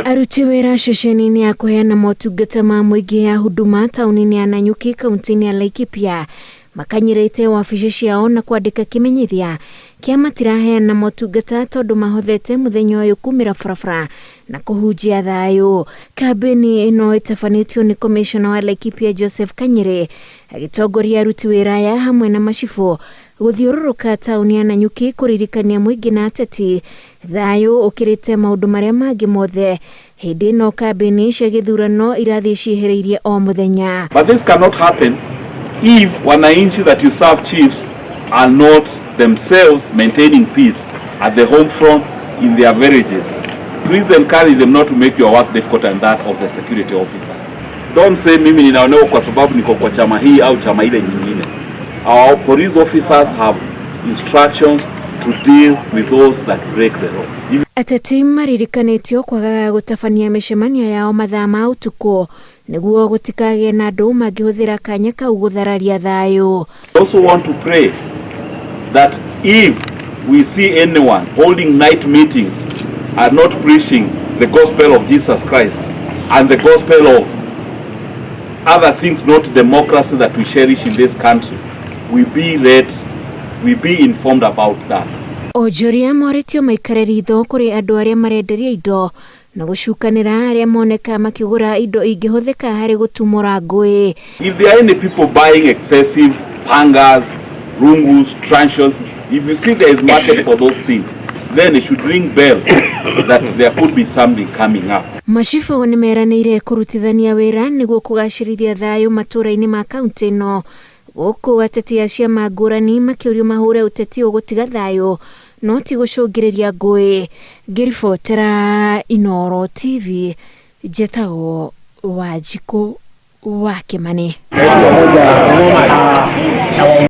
Aruti wĩra ceceni-inĩ ya kũheana motungata ma mũingĩ ya Huduma taũni-inĩ ya Nanyuki kaunti-inĩ ya Laikipia makanyĩrĩte wabici ciao na kwandĩka kĩmenyithia kĩa matiraheana motungata tondũ mahothete mũthenya ũyũ kumĩra barabara na kũhunjia thayũ. Kambĩni ĩno ĩtabanĩtio nĩ komishona wa Laikipia Joseph Kanyere agĩtongoria aruti wĩra aya hamwe na macibũ gũthiũrũrũka taũni ya Nanyuki kũririkania mũingĩ na Ateti thayũ ũkĩrĩte maũndũ marĩa mangĩ mothe. Hĩndĩ ĩno kambĩni cia gĩthurano irathiĩ ciĩhĩrĩirie o mũthenya. But this cannot happen if wananchi that you serve chiefs are not themselves maintaining peace at the home front in their villages. Please encourage them not to make your work difficult and that of the security officers. Don't say mimi ninaonewa kwa sababu niko kwa chama hii au chama ile nyingine. Our police officers have instructions to deal with those that break the law. Ateti maririkanĩtio kwagaga gũtabania mĩcemanio yao mathaa ma ũtukũ nĩguo gũtikagĩe na andũ mangĩhũthĩra kanya kau gũthararia thayũ. I also want to pray that if we see anyone holding night meetings and not preaching the gospel of Jesus Christ and the gospel of other things, not democracy that we cherish in this country, we be informed about that. Onjoria moretio maikare ritho kũrĩ andũ arĩa marenderia indo na gũcukanĩra arĩa moneka makĩgũra indo ingĩhũthĩka harĩ gũtumũra ngũĩ. If there are any people buying excessive pangas, rungus, truncheons, if you see there is market for those things, then it should ring bells that there could be something coming up. Macibũ nĩ meranĩire kũrutithania wĩra nĩguo kũgacĩrithia thayũ matũũra-inĩ ma kaunti ĩno. Gũkũ ateti a ciama ngũrani makĩũrio mahũre ũteti ũgũtiga thayũ no ti gũcũngĩrĩria ngũĩ. Ngĩribotera Inooro TV, njĩtagwo Wanjikũ wa Kĩmani.